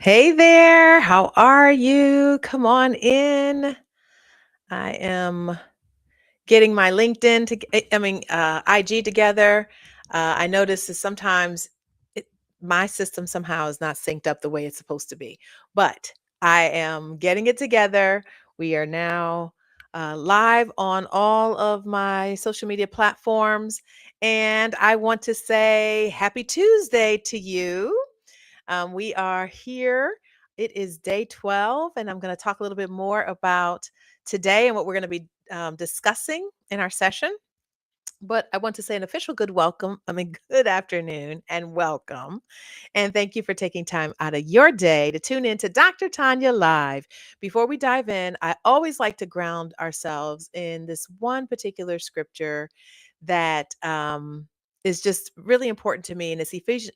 Hey there, how are you? Come on in. I am getting my LinkedIn IG together. I notice that sometimes it, my system somehow is not synced up the way it's supposed to be, but I am getting it together. We are now live on all of my social media platforms, and I want to say happy Tuesday to you. We are here. It is day 12, and I'm going to talk a little bit more about today and what we're going to be discussing in our session. But I want to say an official good afternoon and welcome. And thank you for taking time out of your day to tune in to Dr. Tanya Live. Before we dive in, I always like to ground ourselves in this one particular scripture that is just really important to me. And it's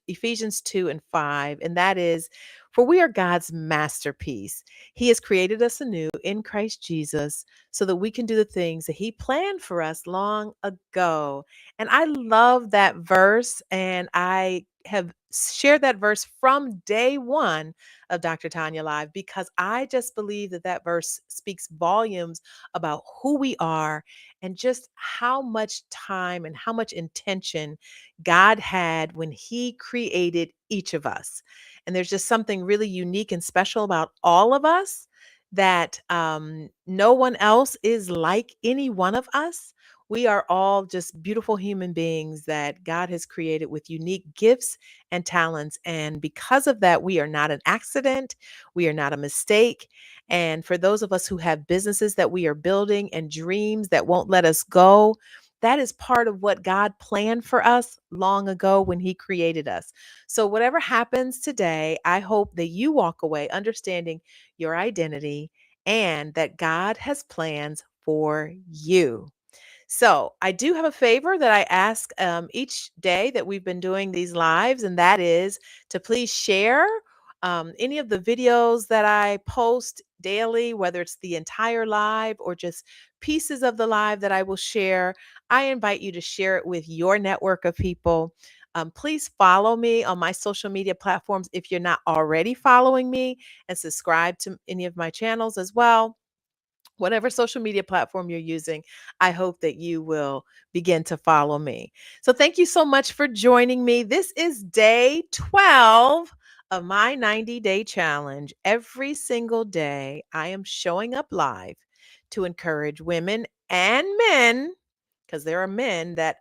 Ephesians 2 and 5. And that is, for we are God's masterpiece. He has created us anew in Christ Jesus so that we can do the things that He planned for us long ago. And I love that verse. And I have shared that verse from day one of Dr. Tanya Live because I just believe that that verse speaks volumes about who we are and just how much time and how much intention God had when He created each of us. And there's just something really unique and special about all of us that no one else is like any one of us. We are all just beautiful human beings that God has created with unique gifts and talents. And because of that, we are not an accident. We are not a mistake. And for those of us who have businesses that we are building and dreams that won't let us go, that is part of what God planned for us long ago when He created us. So, whatever happens today, I hope that you walk away understanding your identity and that God has plans for you. So, I do have a favor that I ask each day that we've been doing these lives, and that is to please share any of the videos that I post daily, whether it's the entire live or just pieces of the live that I will share. I invite you to share it with your network of people. Please follow me on my social media platforms if you're not already following me, and subscribe to any of my channels as well. Whatever social media platform you're using, I hope that you will begin to follow me. So, thank you so much for joining me. This is day 12 of my 90-day challenge. Every single day, I am showing up live to encourage women and men, because there are men that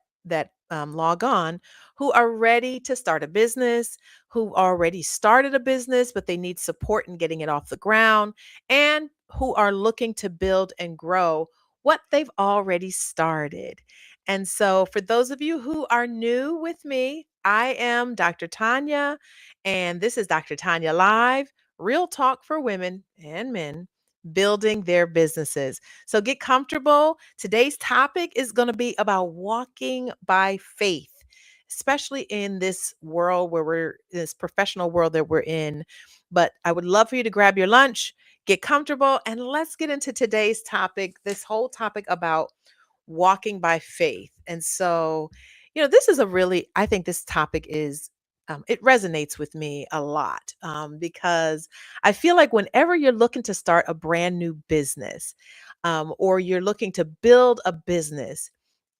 log on who are ready to start a business, who already started a business, but they need support in getting it off the ground, and who are looking to build and grow what they've already started. And so, for those of you who are new with me, I am Dr. Tanya, and this is Dr. Tanya Live, real talk for women and men building their businesses. So, get comfortable. Today's topic is going to be about walking by faith, especially in this world where this professional world that we're in. But I would love for you to grab your lunch, get comfortable, and let's get into today's topic, this whole topic about walking by faith. And so, this is I think this topic it resonates with me a lot because I feel like whenever you're looking to start a brand new business or you're looking to build a business,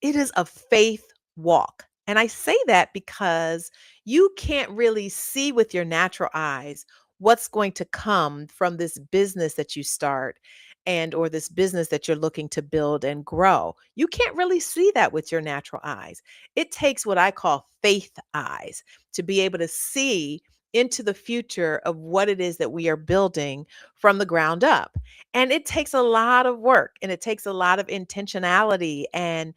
it is a faith walk. And I say that because you can't really see with your natural eyes what's going to come from this business that you start and or this business that you're looking to build and grow. You can't really see that with your natural eyes. It takes what I call faith eyes to be able to see into the future of what it is that we are building from the ground up. And it takes a lot of work and it takes a lot of intentionality and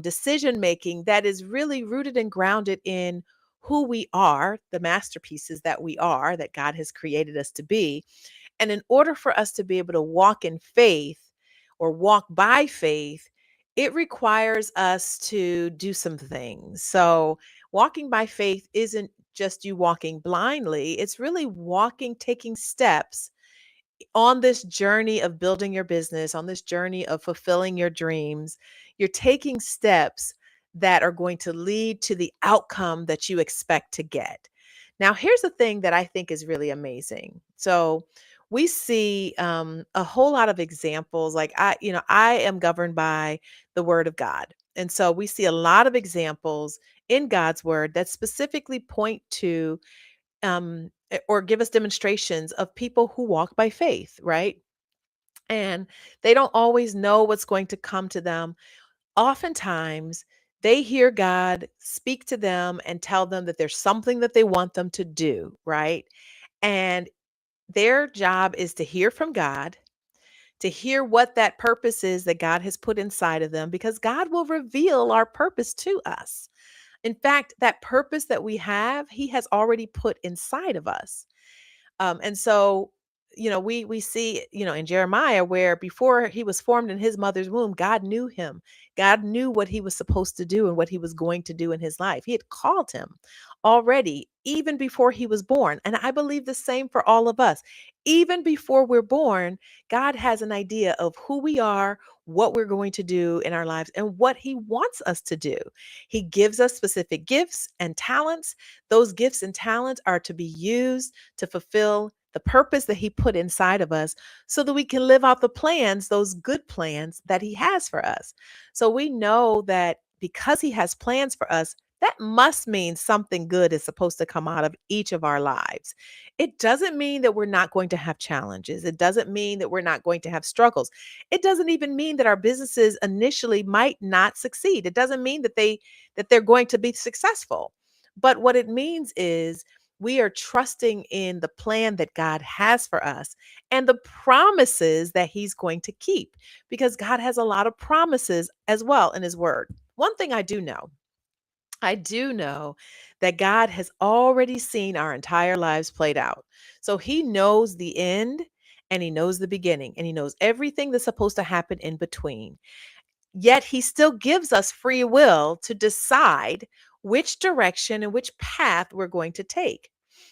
decision making that is really rooted and grounded in who we are, the masterpieces that we are, that God has created us to be. And in order for us to be able to walk in faith or walk by faith, it requires us to do some things. So, walking by faith isn't just you walking blindly, it's really walking, taking steps on this journey of building your business, on this journey of fulfilling your dreams. You're taking steps that are going to lead to the outcome that you expect to get. Now, here's the thing that I think is really amazing. So, we see a whole lot of examples. Like I am governed by the Word of God, and so we see a lot of examples in God's Word that specifically point to or give us demonstrations of people who walk by faith, right? And they don't always know what's going to come to them. Oftentimes, they hear God speak to them and tell them that there's something that they want them to do, right? And their job is to hear from God, to hear what that purpose is that God has put inside of them, because God will reveal our purpose to us. In fact, that purpose that we have, He has already put inside of us. And so, we see, in Jeremiah, where before he was formed in his mother's womb, God knew him. God knew what he was supposed to do and what he was going to do in his life. He had called him already, even before he was born. And I believe the same for all of us. Even before we're born, God has an idea of who we are, what we're going to do in our lives, and what he wants us to do. He gives us specific gifts and talents. Those gifts and talents are to be used to fulfill the purpose that he put inside of us so that we can live out the plans, those good plans that he has for us. So we know that because he has plans for us, that must mean something good is supposed to come out of each of our lives. It doesn't mean that we're not going to have challenges. It doesn't mean that we're not going to have struggles. It doesn't even mean that our businesses initially might not succeed. It doesn't mean that they're going to be successful. But what it means is we are trusting in the plan that God has for us and the promises that He's going to keep, because God has a lot of promises as well in His Word. One thing I do know that God has already seen our entire lives played out. So He knows the end and He knows the beginning and He knows everything that's supposed to happen in between. Yet he still gives us free will to decide which direction and which path we're going to take.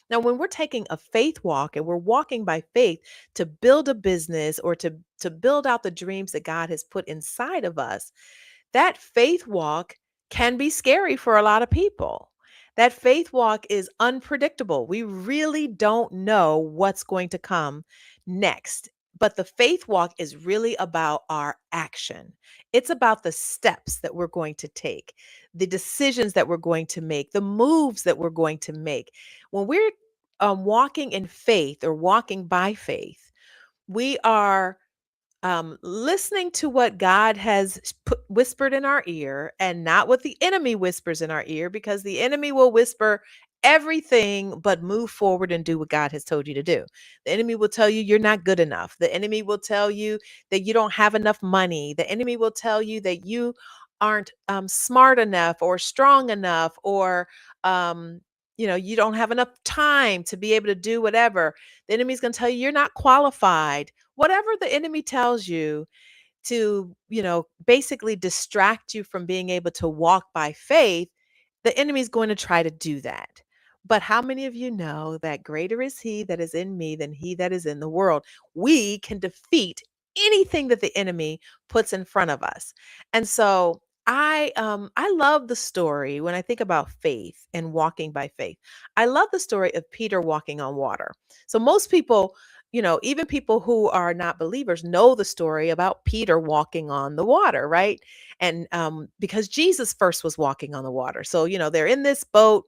Now, when we're taking a faith walk and we're walking by faith to build a business or to build out the dreams that God has put inside of us, that faith walk can be scary for a lot of people. That faith walk is unpredictable. We really don't know what's going to come next. But the faith walk is really about our action. It's about the steps that we're going to take, the decisions that we're going to make, the moves that we're going to make. When we're walking in faith or walking by faith, we are listening to what God has whispered in our ear and not what the enemy whispers in our ear, because the enemy will whisper everything but move forward and do what God has told you to do. The enemy will tell you you're not good enough. The enemy will tell you that you don't have enough money. The enemy will tell you that you aren't smart enough or strong enough, or you don't have enough time to be able to do whatever. The enemy's going to tell you you're not qualified. Whatever the enemy tells you to, basically distract you from being able to walk by faith, the enemy's going to try to do that. But how many of you know that greater is he that is in me than he that is in the world? We can defeat anything that the enemy puts in front of us. And so I love the story when I think about faith and walking by faith. I love the story of Peter walking on water. So most people, even people who are not believers, know the story about Peter walking on the water, right? And because Jesus first was walking on the water. So, they're in this boat,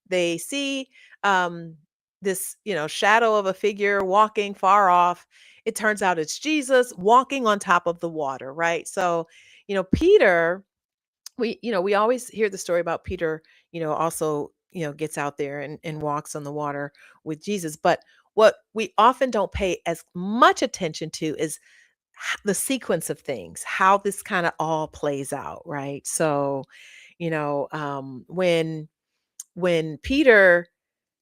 they see this, shadow of a figure walking far off. It turns out it's Jesus walking on top of the water, right? So, Peter, we always hear the story about Peter, also, gets out there and walks on the water with Jesus. But what we often don't pay as much attention to is the sequence of things, how this kind of all plays out, right? So, when Peter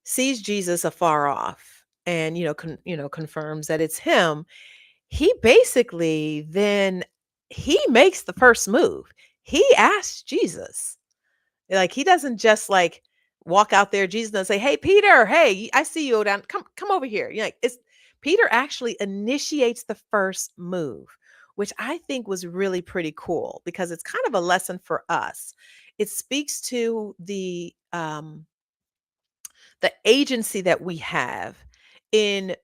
sees Jesus afar off and confirms that it's him, he basically then he makes the first move. He asks Jesus. Like, he doesn't just like walk out there. Jesus doesn't say, "Hey Peter, hey, I see you down. Come over here." Like, it's Peter actually initiates the first move, which I think was really pretty cool because it's kind of a lesson for us. It speaks to the agency that we have in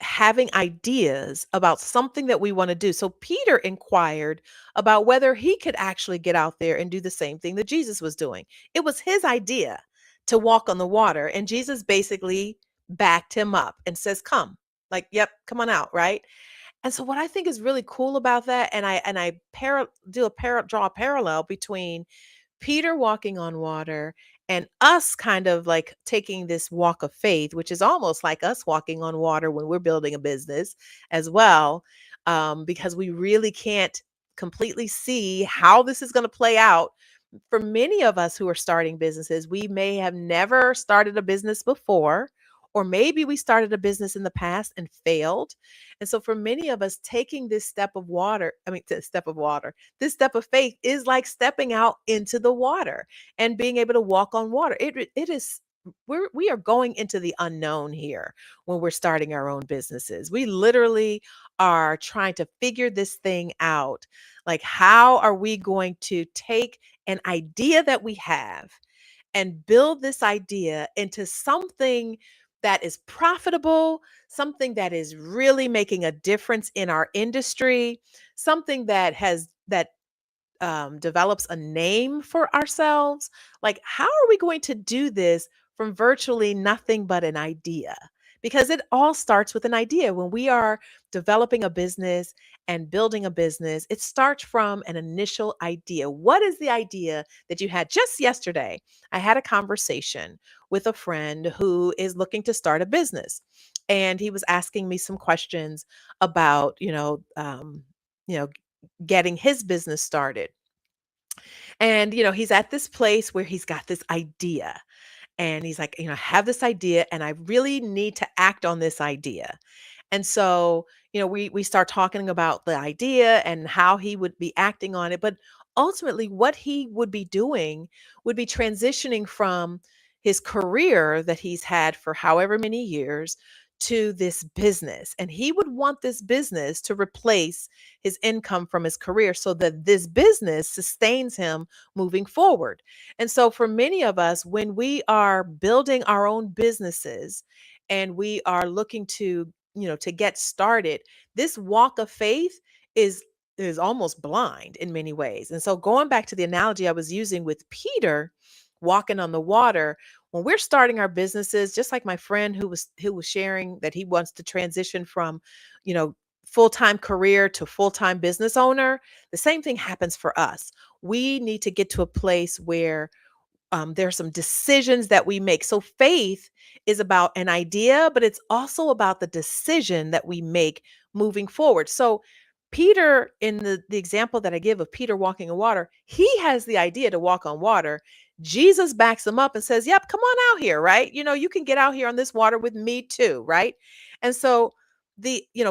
having ideas about something that we want to do. So Peter inquired about whether he could actually get out there and do the same thing that Jesus was doing. It was his idea to walk on the water, and Jesus basically backed him up and says, "Come." Like, "Yep, come on out," right? And so what I think is really cool about that, and I draw a parallel between Peter walking on water and us kind of like taking this walk of faith, which is almost like us walking on water when we're building a business as well, because we really can't completely see how this is going to play out. For many of us who are starting businesses, we may have never started a business before, or maybe we started a business in the past and failed. And so for many of us, taking this step of water, I mean, step of water, this step of faith is like stepping out into the water and being able to walk on water. It is we are going into the unknown here when we're starting our own businesses. We literally are trying to figure this thing out. Like, how are we going to take an idea that we have and build this idea into something that is profitable, something that is really making a difference in our industry, something that develops a name for ourselves. Like, how are we going to do this from virtually nothing but an idea? Because it all starts with an idea. When we are developing a business and building a business, it starts from an initial idea. What is the idea that you had just yesterday? I had a conversation with a friend who is looking to start a business, and he was asking me some questions about, you know, getting his business started. And, he's at this place where he's got this idea. And he's like, I have this idea and I really need to act on this idea. And so, we start talking about the idea and how he would be acting on it. But ultimately, what he would be doing would be transitioning from his career that he's had for however many years to this business. And he would want this business to replace his income from his career so that this business sustains him moving forward. And so, for many of us, when we are building our own businesses and we are looking to get started, this walk of faith is is almost blind in many ways. And so going back to the analogy I was using with Peter walking on the water, when we're starting our businesses, just like my friend who was sharing that he wants to transition from, you know, full-time career to full-time business owner, the same thing happens for us. We need to get to a place where there are some decisions that we make. So faith is about an idea, but it's also about the decision that we make moving forward. So Peter, in the example that I give of Peter walking on water, he has the idea to walk on water. Jesus backs him up and says, "Yep, come on out here, right? You can get out here on this water with me too, right?" And so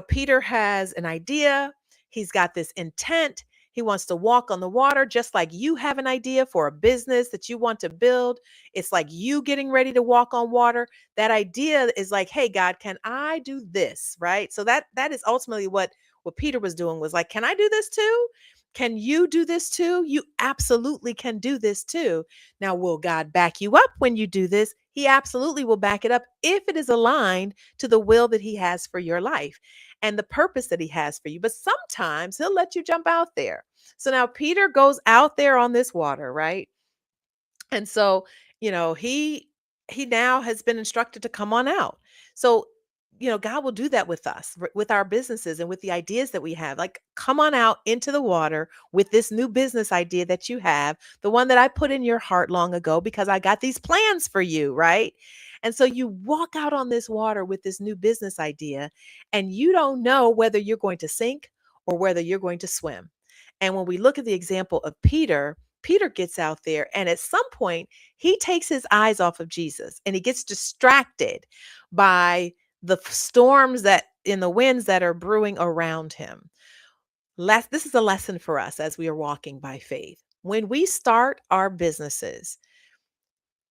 Peter has an idea. He's got this intent. He wants to walk on the water, just like you have an idea for a business that you want to build. It's like you getting ready to walk on water. That idea is like, "Hey, God, can I do this?" Right? So that is ultimately what Peter was doing, was like, "Can I do this too? Can you do this too? You absolutely can do this too." Now, will God back you up when you do this? He absolutely will back it up if it is aligned to the will that he has for your life and the purpose that he has for you. But sometimes he'll let you jump out there. So now Peter goes out there on this water, right? And so, he now has been instructed to come on out. So, God will do that with us, with our businesses and with the ideas that we have. Like, come on out into the water with this new business idea that you have, the one that I put in your heart long ago because I got these plans for you, right? And so you walk out on this water with this new business idea, and you don't know whether you're going to sink or whether you're going to swim. And when we look at the example of Peter, Peter gets out there, and at some point, he takes his eyes off of Jesus and he gets distracted by the storms that in the winds that are brewing around him. This is a lesson for us as we are walking by faith. When we start our businesses,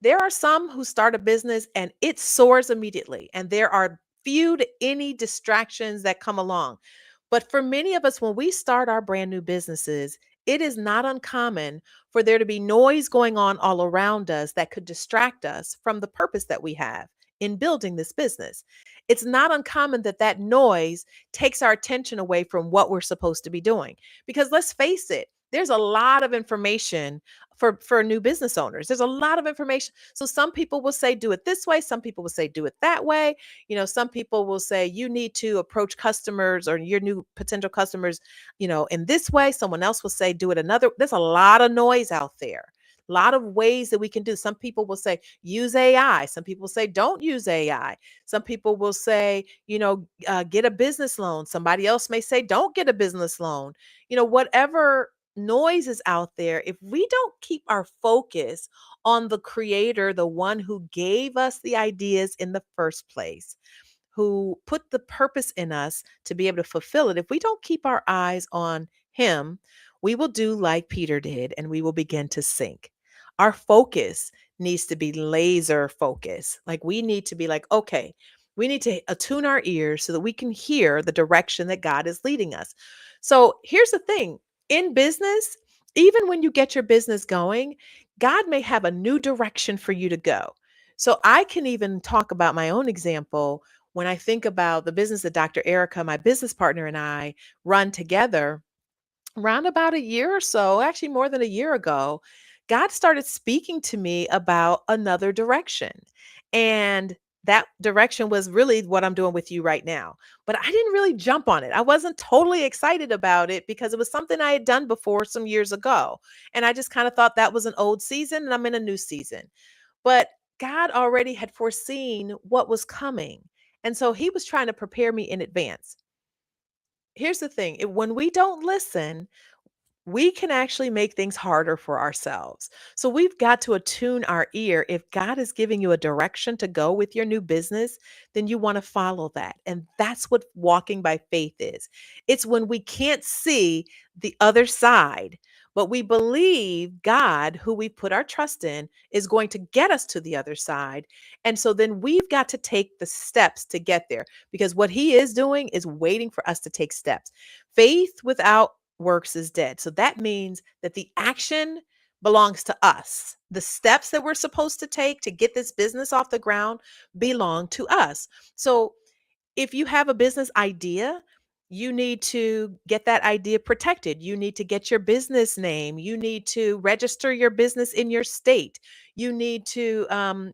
there are some who start a business and it soars immediately, and there are few to any distractions that come along. But for many of us, when we start our brand new businesses, it is not uncommon for there to be noise going on all around us that could distract us from the purpose that we have in building this business. It's not uncommon that that noise takes our attention away from what we're supposed to be doing. Because let's face it, there's a lot of information for new business owners. There's a lot of information. So some people will say do it this way, some people will say do it that way. Some people will say you need to approach customers or your new potential customers, in this way. Someone else will say do it another. There's a lot of noise out there. A lot of ways that we can do. Some people will say use AI. Some people say don't use AI. Some people will say, get a business loan. Somebody else may say don't get a business loan. Whatever noise is out there, if we don't keep our focus on the creator, the one who gave us the ideas in the first place, who put the purpose in us to be able to fulfill it, if we don't keep our eyes on him, we will do like Peter did and we will begin to sink. Our focus needs to be laser focus. Like we need to be like, okay, we need to attune our ears so that we can hear the direction that God is leading us. So here's the thing, in business, even when you get your business going, God may have a new direction for you to go. So I can even talk about my own example when I think about the business that Dr. Erica, my business partner, and I run together. Around about a year or so, actually more than a year ago, God started speaking to me about another direction. And that direction was really what I'm doing with you right now. But I didn't really jump on it. I wasn't totally excited about it because it was something I had done before some years ago. And I just kind of thought that was an old season and I'm in a new season. But God already had foreseen what was coming. And so he was trying to prepare me in advance. Here's the thing, when we don't listen, we can actually make things harder for ourselves. So we've got to attune our ear. If God is giving you a direction to go with your new business, then you want to follow that. And that's what walking by faith is. It's when we can't see the other side, but we believe God, who we put our trust in, is going to get us to the other side. And so then we've got to take the steps to get there because what he is doing is waiting for us to take steps. Faith without works is dead. So that means that the action belongs to us. The steps that we're supposed to take to get this business off the ground belong to us. So if you have a business idea, you need to get that idea protected. You need to get your business name. You need to register your business in your state. You need to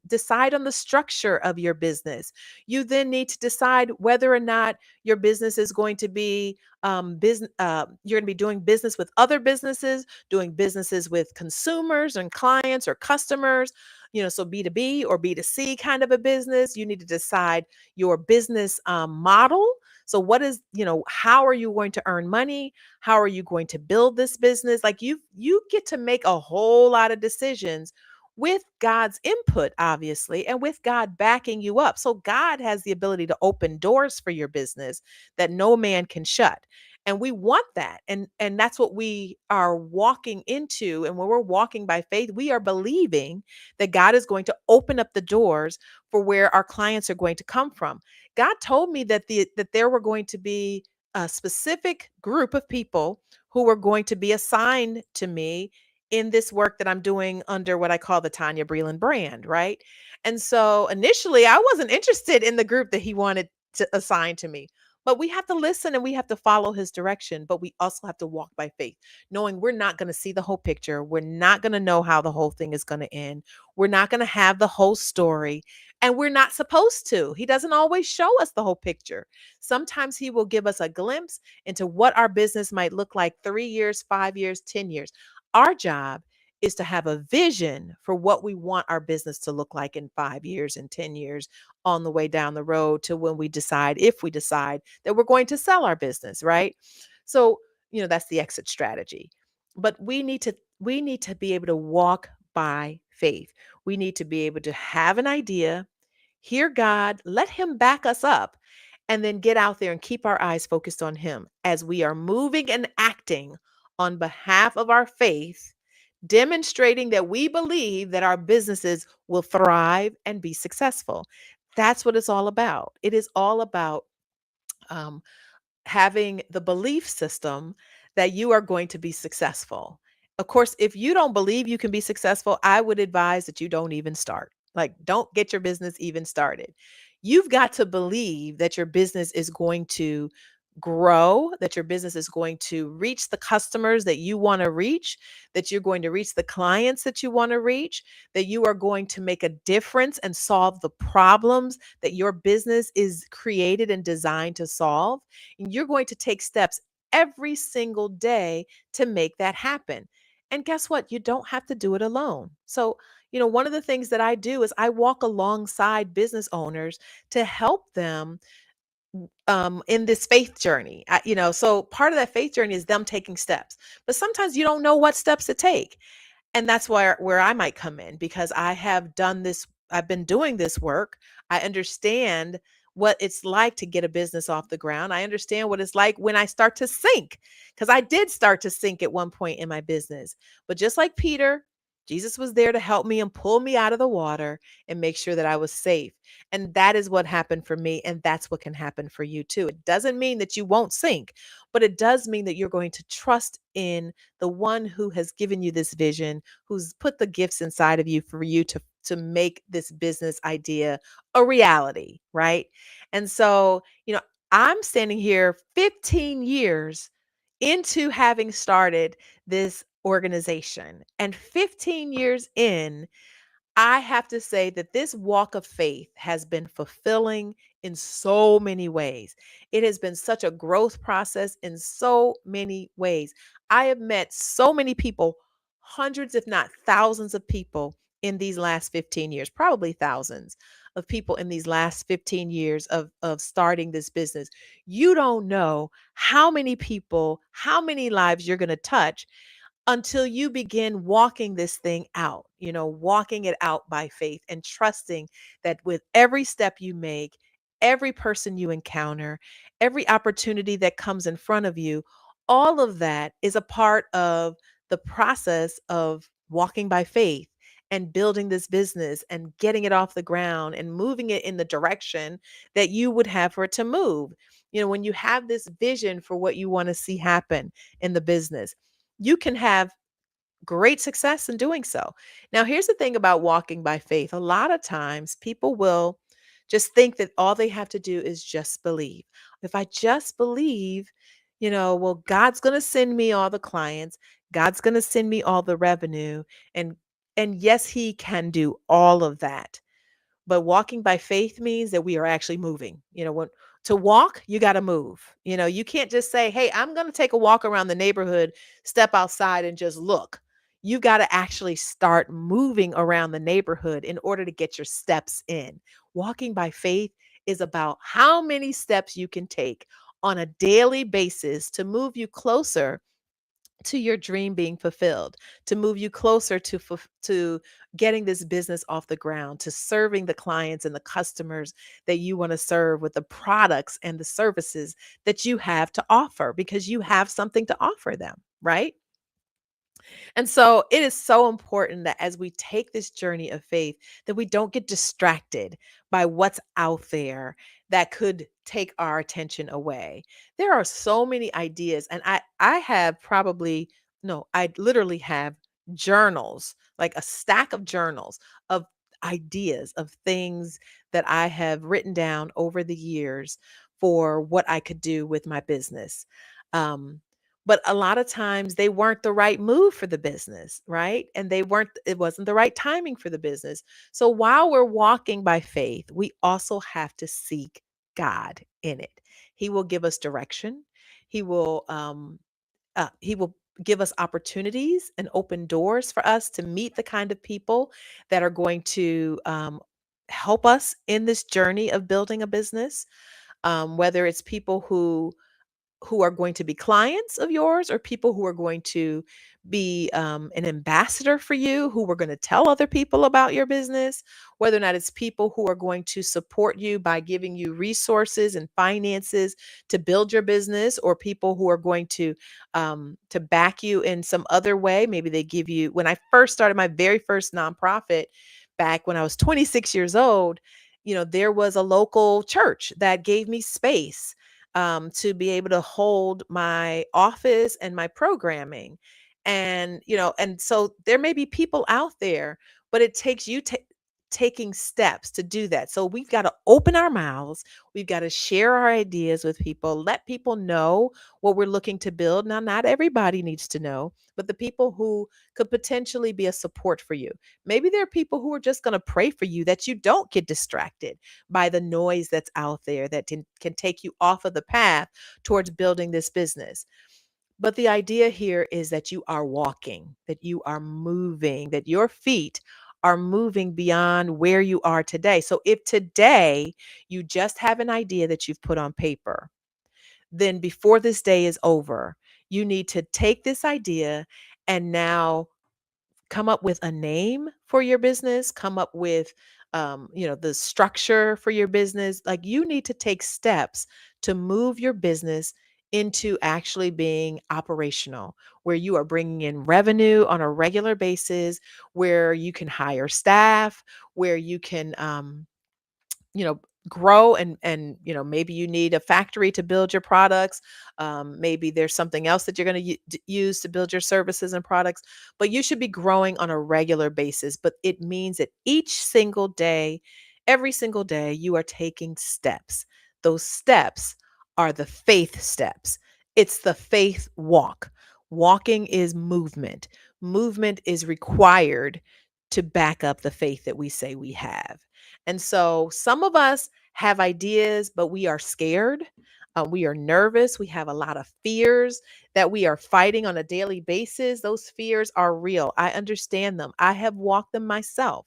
decide on the structure of your business. You then need to decide whether or not your business is going to be business. You're going to be doing business with other businesses, doing businesses with consumers and clients or customers. So B2B or B2C kind of a business. You need to decide your business model. So how are you going to earn money? How are you going to build this business? Like you get to make a whole lot of decisions with God's input, obviously, and with God backing you up. So God has the ability to open doors for your business that no man can shut. And we want that. And that's what we are walking into. And when we're walking by faith, we are believing that God is going to open up the doors for where our clients are going to come from. God told me that there were going to be a specific group of people who were going to be assigned to me in this work that I'm doing under what I call the Tanya Breland brand, right? And so initially I wasn't interested in the group that he wanted to assign to me. But we have to listen and we have to follow his direction, but we also have to walk by faith, knowing we're not going to see the whole picture. We're not going to know how the whole thing is going to end. We're not going to have the whole story. And we're not supposed to. He doesn't always show us the whole picture. Sometimes he will give us a glimpse into what our business might look like 3 years, 5 years, 10 years. Our job is to have a vision for what we want our business to look like in 5 years and 10 years on the way down the road to when we decide, if we decide that we're going to sell our business, right? So, that's the exit strategy. But we need to be able to walk by faith. We need to be able to have an idea, hear God, let him back us up, and then get out there and keep our eyes focused on him as we are moving and acting on behalf of our faith, demonstrating that we believe that our businesses will thrive and be successful. That's what it's all about. It is all about um, having the belief system that you are going to be successful. Of course, if you don't believe you can be successful, I would advise that you don't even start. Like, don't get your business even started. You've got to believe that your business is going to grow, that your business is going to reach the customers that you want to reach, that you're going to reach the clients that you want to reach, that you are going to make a difference and solve the problems that your business is created and designed to solve. And you're going to take steps every single day to make that happen. And guess what? You don't have to do it alone. So, one of the things that I do is I walk alongside business owners to help them in this faith journey. So part of that faith journey is them taking steps. But sometimes you don't know what steps to take. And that's where I might come in, because I've been doing this work. I understand what it's like to get a business off the ground. I understand what it's like when I start to sink, because I did start to sink at one point in my business. But just like Peter, Jesus was there to help me and pull me out of the water and make sure that I was safe. And that is what happened for me. And that's what can happen for you too. It doesn't mean that you won't sink, but it does mean that you're going to trust in the one who has given you this vision, who's put the gifts inside of you for you to make this business idea a reality, right? And so, I'm standing here 15 years into having started this organization, and 15 years in, I have to say that this walk of faith has been fulfilling in so many ways. It has been such a growth process in so many ways. I have met so many people, hundreds, if not thousands of people in these last 15 years, probably thousands of people in these last 15 years of starting this business. You don't know how many people, how many lives you're going to touch until you begin walking this thing out, walking it out by faith and trusting that with every step you make, every person you encounter, every opportunity that comes in front of you, all of that is a part of the process of walking by faith and building this business and getting it off the ground and moving it in the direction that you would have for it to move. When you have this vision for what you want to see happen in the business, you can have great success in doing so. Now, here's the thing about walking by faith. A lot of times people will just think that all they have to do is just believe. If I just believe, well, God's going to send me all the clients, God's going to send me all the revenue, and yes, he can do all of that. But walking by faith means that we are actually moving. When to walk, you got to move. You can't just say, "Hey, I'm going to take a walk around the neighborhood, step outside and just look." You got to actually start moving around the neighborhood in order to get your steps in. Walking by faith is about how many steps you can take on a daily basis to move you closer to your dream being fulfilled, to move you closer to getting this business off the ground, to serving the clients and the customers that you want to serve with the products and the services that you have to offer, because you have something to offer them, right? And so it is so important that as we take this journey of faith, that we don't get distracted by what's out there that could take our attention away. There are so many ideas, and I have probably no, I literally have journals, like a stack of journals of ideas of things that I have written down over the years for what I could do with my business. Um, but a lot of times they weren't the right move for the business, right? And it wasn't the right timing for the business. So while we're walking by faith, we also have to seek God in it. He will give us direction. He will give us opportunities and open doors for us to meet the kind of people that are going to help us in this journey of building a business. Whether it's people who are going to be clients of yours, or people who are going to be an ambassador for you, who are going to tell other people about your business, whether or not it's people who are going to support you by giving you resources and finances to build your business, or people who are going to back you in some other way. Maybe they give you, when I first started my very first nonprofit back when I was 26 years old, there was a local church that gave me space to be able to hold my office and my programming. And, and so there may be people out there, but it takes you taking steps to do that. So we've got to open our mouths. We've got to share our ideas with people, let people know what we're looking to build. Now, not everybody needs to know, but the people who could potentially be a support for you. Maybe there are people who are just going to pray for you that you don't get distracted by the noise that's out there that can take you off of the path towards building this business. But the idea here is that you are walking, that you are moving, that your feet are moving beyond where you are today. So if today you just have an idea that you've put on paper, then before this day is over, you need to take this idea and now come up with a name for your business, come up with the structure for your business. Like, you need to take steps to move your business into actually being operational, where you are bringing in revenue on a regular basis, where you can hire staff, where you can you know grow, and maybe you need a factory to build your products. Maybe there's something else that you're going to use to build your services and products, but you should be growing on a regular basis. But it means that each single day, every single day, you are taking steps. Those steps are the faith steps. It's the faith walk. Walking is movement. Movement is required to back up the faith that we say we have. And so some of us have ideas, but we are scared. We are nervous. We have a lot of fears that we are fighting on a daily basis. Those fears are real. I understand them. I have walked them myself.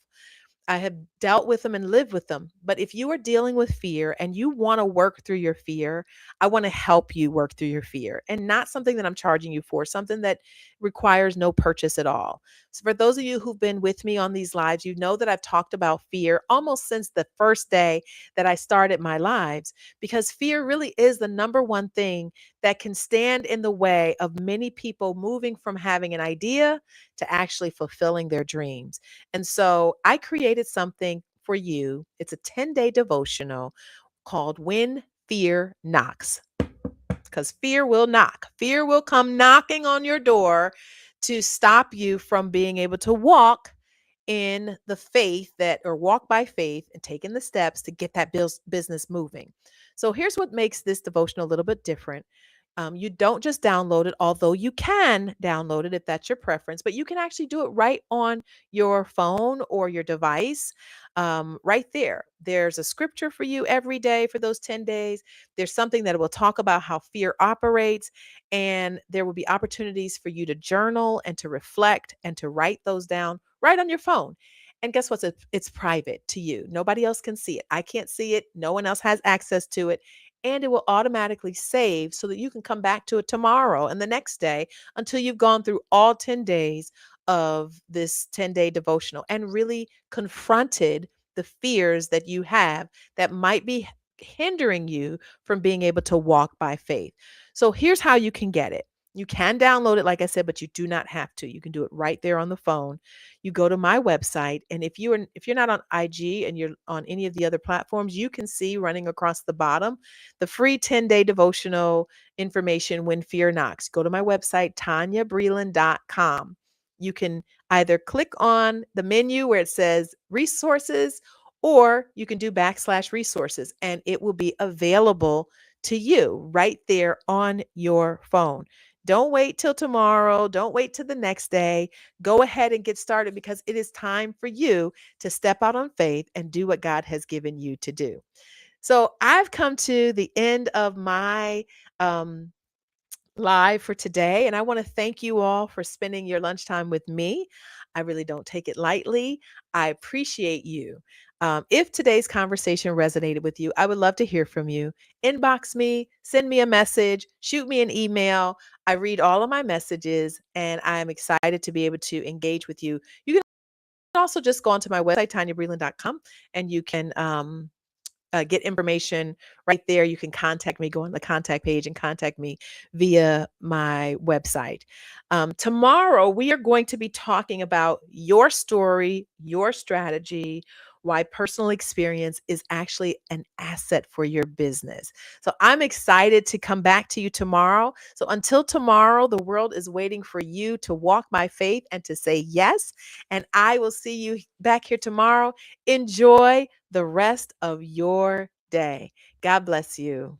I have dealt with them and lived with them. But if you are dealing with fear and you want to work through your fear, I want to help you work through your fear, and not something that I'm charging you for, something that requires no purchase at all. So, for those of you who've been with me on these lives, you know that I've talked about fear almost since the first day that I started my lives, because fear really is the number one thing that can stand in the way of many people moving from having an idea to actually fulfilling their dreams. And so I created something for you. It's a 10-day devotional called When Fear Knocks, because fear will knock. Fear will come knocking on your door to stop you from being able to walk in the faith that, or walk by faith and taking the steps to get that business moving. So here's what makes this devotional a little bit different. You don't just download it, although you can download it if that's your preference, but you can actually do it right on your phone or your device. Right there. There's a scripture for you every day for those 10 days. There's something that will talk about how fear operates, and there will be opportunities for you to journal and to reflect and to write those down right on your phone. And guess what? It's private to you. Nobody else can see it. I can't see it. No one else has access to it. And it will automatically save so that you can come back to it tomorrow and the next day until you've gone through all 10 days of this 10-day devotional and really confronted the fears that you have that might be hindering you from being able to walk by faith. So here's how you can get it. You can download it, like I said, but you do not have to. You can do it right there on the phone. You go to my website, and if you're not on IG and you're on any of the other platforms, you can see running across the bottom the free 10-day devotional information when fear knocks. Go to my website, tanyabreland.com. You can either click on the menu where it says resources, or you can do /resources, and it will be available to you right there on your phone. Don't wait till tomorrow. Don't wait till the next day. Go ahead and get started, because it is time for you to step out on faith and do what God has given you to do. So I've come to the end of my um, live for today. And I want to thank you all for spending your lunchtime with me. I really don't take it lightly. I appreciate you. If today's conversation resonated with you, I would love to hear from you. Inbox me, send me a message, shoot me an email. I read all of my messages, and I'm excited to be able to engage with you. You can also just go onto my website, tanyabreland.com, and you can get information right there. You can contact me, go on the contact page and contact me via my website. Tomorrow, we are going to be talking about your story, your strategy. why personal experience is actually an asset for your business. So I'm excited to come back to you tomorrow. So until tomorrow, the world is waiting for you to walk by faith and to say yes. And I will see you back here tomorrow. Enjoy the rest of your day. God bless you.